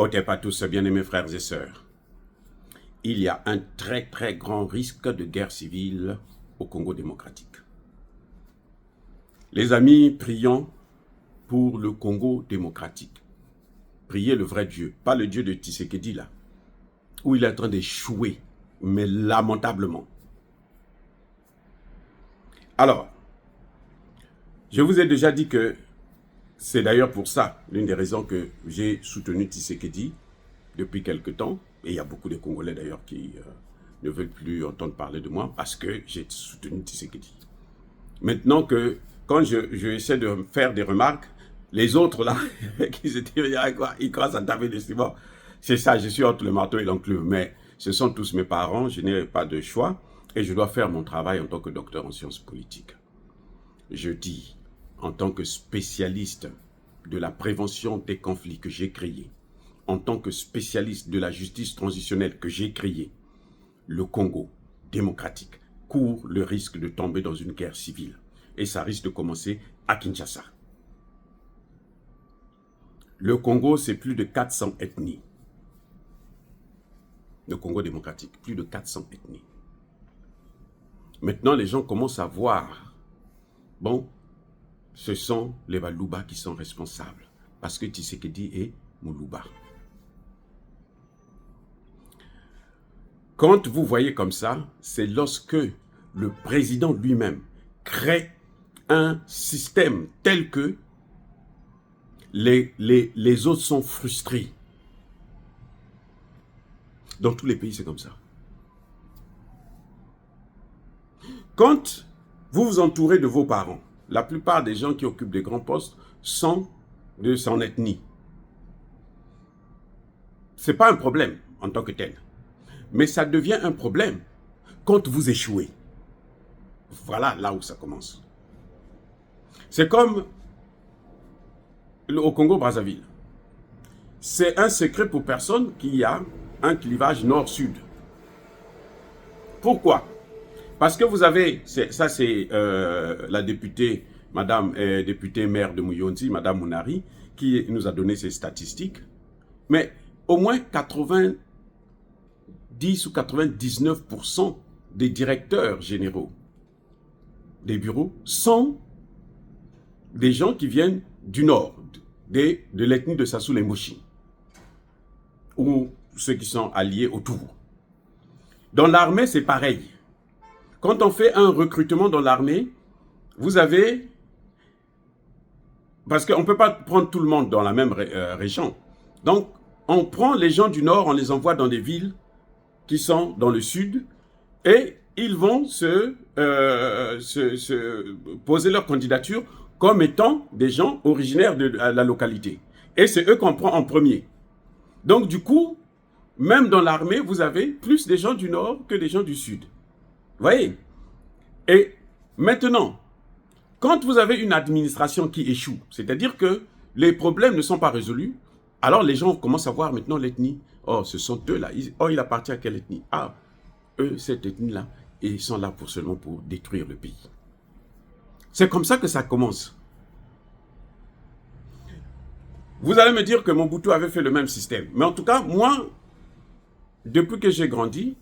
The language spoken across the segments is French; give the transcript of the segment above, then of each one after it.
Otep à tous, bien-aimés frères et sœurs. Il y a un très très grand risque de guerre civile au Congo démocratique. Les amis, prions pour le Congo démocratique. Priez le vrai Dieu, pas le Dieu de Tshisekedi là, où il est en train d'échouer, mais lamentablement. Alors, je vous ai déjà dit que c'est d'ailleurs pour ça, l'une des raisons que j'ai soutenu Tshisekedi depuis quelque temps, et il y a beaucoup de Congolais d'ailleurs qui ne veulent plus entendre parler de moi, parce que j'ai soutenu Tshisekedi. Maintenant que, quand je essaie de faire des remarques, les autres là, qui se disent, ils commencent à taper des ciments. C'est ça, je suis entre le marteau et l'enclume, mais ce sont tous mes parents, je n'ai pas de choix, et je dois faire mon travail en tant que docteur en sciences politiques. Je dis, en tant que spécialiste de la prévention des conflits que j'ai créé, en tant que spécialiste de la justice transitionnelle que j'ai créée, le Congo démocratique court le risque de tomber dans une guerre civile. Et ça risque de commencer à Kinshasa. Le Congo, c'est plus de 400 ethnies. Le Congo démocratique, plus de 400 ethnies. Maintenant, les gens commencent à voir, bon, ce sont les Baluba qui sont responsables, parce que Tshisekedi est Muluba. Quand vous voyez comme ça, c'est lorsque le président lui-même crée un système tel que les autres sont frustrés. Dans tous les pays, c'est comme ça. Quand vous vous entourez de vos parents, la plupart des gens qui occupent des grands postes sont de son ethnie. Ce n'est pas un problème en tant que tel. Mais ça devient un problème quand vous échouez. Voilà là où ça commence. C'est comme au Congo-Brazzaville. C'est un secret pour personne qu'il y a un clivage nord-sud. Pourquoi? Parce que vous avez, ça c'est la députée, madame députée maire de Muyonzi, madame Mounari, qui nous a donné ces statistiques. Mais au moins 90 ou 99% des directeurs généraux des bureaux sont des gens qui viennent du nord, de l'ethnie de Sassou les Moshi, ou ceux qui sont alliés autour. Dans l'armée, c'est pareil. Quand on fait un recrutement dans l'armée, vous avez... Parce qu'on ne peut pas prendre tout le monde dans la même région. Donc, on prend les gens du nord, on les envoie dans des villes qui sont dans le sud, et ils vont poser leur candidature comme étant des gens originaires de la localité. Et c'est eux qu'on prend en premier. Donc du coup, même dans l'armée, vous avez plus des gens du nord que des gens du sud. Vous voyez? Et maintenant, quand vous avez une administration qui échoue, c'est-à-dire que les problèmes ne sont pas résolus, alors les gens commencent à voir maintenant l'ethnie. Oh, ce sont eux là. Oh, il appartient à quelle ethnie? Ah, eux, cette ethnie-là, ils sont là seulement pour détruire le pays. C'est comme ça que ça commence. Vous allez me dire que Mobutu avait fait le même système. Mais en tout cas, moi, depuis que j'ai grandi,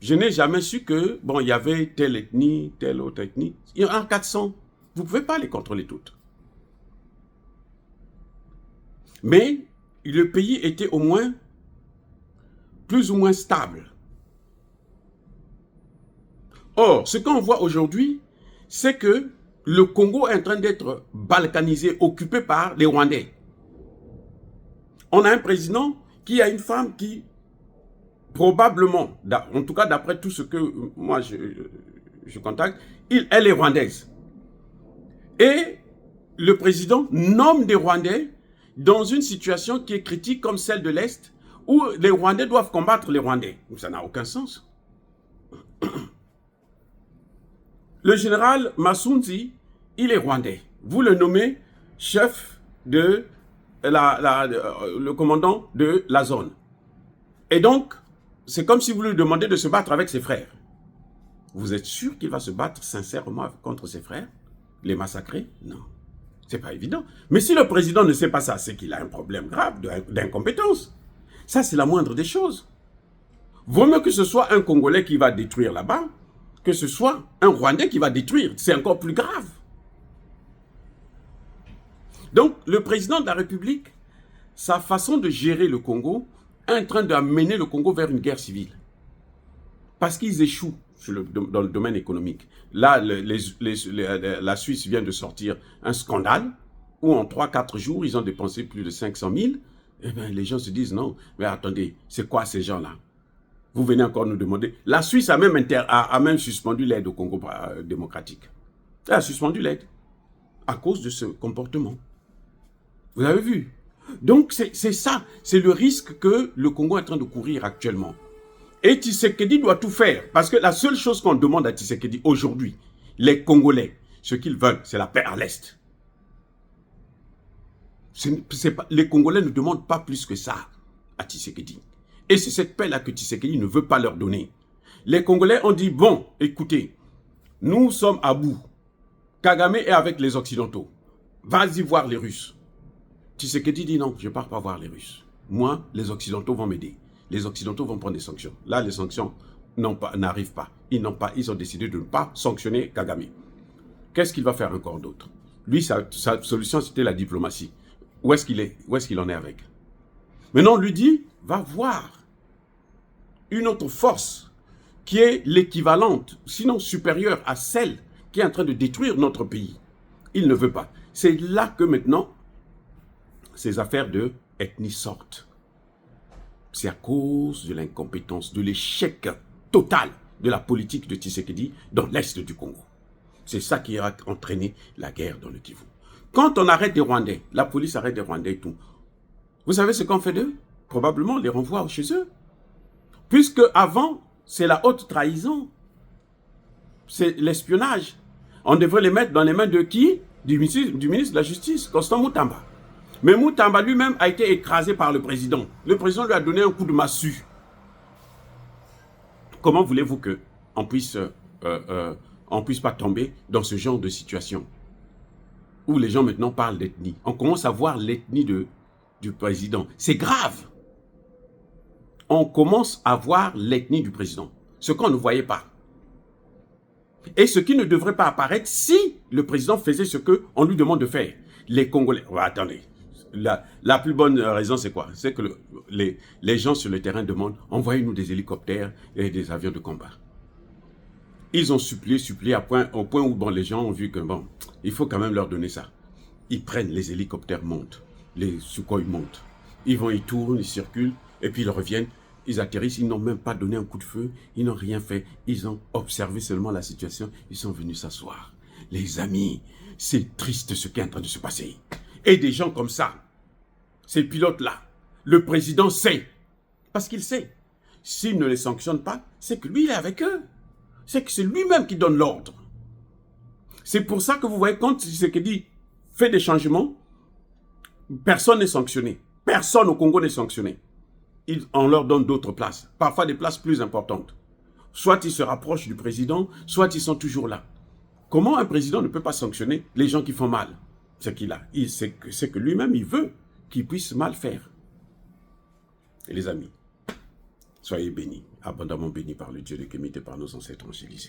je n'ai jamais su que, bon, il y avait telle ethnie, telle autre ethnie. Il y en a 400. Vous ne pouvez pas les contrôler toutes. Mais le pays était au moins plus ou moins stable. Or, ce qu'on voit aujourd'hui, c'est que le Congo est en train d'être balkanisé, occupé par les Rwandais. On a un président qui a une femme qui, probablement, en tout cas d'après tout ce que moi je contacte, elle est rwandaise. Et le président nomme des Rwandais dans une situation qui est critique comme celle de l'Est, où les Rwandais doivent combattre les Rwandais. Ça n'a aucun sens. Le général Massounzi, il est rwandais. Vous le nommez chef de le commandant de la zone. Et donc, c'est comme si vous lui demandez de se battre avec ses frères. Vous êtes sûr qu'il va se battre sincèrement contre ses frères? Les massacrer? Non. C'est pas évident. Mais si le président ne sait pas ça, c'est qu'il a un problème grave d'incompétence. Ça, c'est la moindre des choses. Vaut mieux que ce soit un Congolais qui va détruire là-bas, que ce soit un Rwandais qui va détruire. C'est encore plus grave. Donc, le président de la République, sa façon de gérer le Congo, est en train d'amener le Congo vers une guerre civile. Parce qu'ils échouent dans le domaine économique. Là, la Suisse vient de sortir un scandale où en 3-4 jours, ils ont dépensé plus de 500 000. Eh bien, les gens se disent, non, mais attendez, c'est quoi ces gens-là? Vous venez encore nous demander. La Suisse a même suspendu l'aide au Congo démocratique. Elle a suspendu l'aide à cause de ce comportement. Vous avez vu? Donc, c'est ça. C'est le risque que le Congo est en train de courir actuellement. Et Tshisekedi doit tout faire. Parce que la seule chose qu'on demande à Tshisekedi aujourd'hui, les Congolais, ce qu'ils veulent, c'est la paix à l'Est. Les Congolais ne demandent pas plus que ça à Tshisekedi. Et c'est cette paix-là que Tshisekedi ne veut pas leur donner. Les Congolais ont dit, bon, écoutez, nous sommes à bout. Kagame est avec les Occidentaux. Vas-y voir les Russes. Tshisekedi dit non, je ne pars pas voir les Russes. Moi, les Occidentaux vont m'aider. Les Occidentaux vont prendre des sanctions. Là, les sanctions n'arrivent pas. Ils ont décidé de ne pas sanctionner Kagame. Qu'est-ce qu'il va faire encore d'autre? Lui, sa solution, c'était la diplomatie. Où est-ce qu'il est? Où est-ce qu'il en est avec? Maintenant, on lui dit, va voir une autre force qui est l'équivalente, sinon supérieure à celle qui est en train de détruire notre pays. Il ne veut pas. C'est là que maintenant, ces affaires de ethnie sortent. C'est à cause de l'incompétence, de l'échec total de la politique de Tshisekedi dans l'est du Congo. C'est ça qui a entraîné la guerre dans le Kivu. Quand on arrête des Rwandais, la police arrête des Rwandais et tout, vous savez ce qu'on fait d'eux? Probablement on les renvoie chez eux. Puisque avant, c'est la haute trahison. C'est l'espionnage. On devrait les mettre dans les mains de qui? Du ministre de la Justice, Constant Moutamba. Mais Moutamba lui-même a été écrasé par le président. Le président lui a donné un coup de massue. Comment voulez-vous qu'on ne puisse pas tomber dans ce genre de situation où les gens maintenant parlent d'ethnie? On commence à voir l'ethnie du président. C'est grave. On commence à voir l'ethnie du président. Ce qu'on ne voyait pas. Et ce qui ne devrait pas apparaître si le président faisait ce qu'on lui demande de faire. Les Congolais... Oh, attendez. La plus bonne raison, c'est quoi? C'est que les gens sur le terrain demandent « Envoyez-nous des hélicoptères et des avions de combat ». Ils ont supplié au point où bon, les gens ont vu que bon, il faut quand même leur donner ça. Ils prennent, les hélicoptères montent, les Sukhoi montent. Ils vont, ils tournent, ils circulent, et puis ils reviennent. Ils atterrissent, ils n'ont même pas donné un coup de feu, ils n'ont rien fait. Ils ont observé seulement la situation, ils sont venus s'asseoir. Les amis, c'est triste ce qui est en train de se passer. Et des gens comme ça, ces pilotes-là, le président sait, parce qu'il sait. S'il ne les sanctionne pas, c'est que lui, il est avec eux. C'est que c'est lui-même qui donne l'ordre. C'est pour ça que vous voyez, quand Tshisekedi fait des changements, personne n'est sanctionné. Personne au Congo n'est sanctionné. On leur donne d'autres places, parfois des places plus importantes. Soit ils se rapprochent du président, soit ils sont toujours là. Comment un président ne peut pas sanctionner les gens qui font mal? C'est que lui-même, il veut qu'ils puissent mal faire. Et les amis, soyez bénis, abondamment bénis par le Dieu de Kémité, par nos ancêtres en Élysée.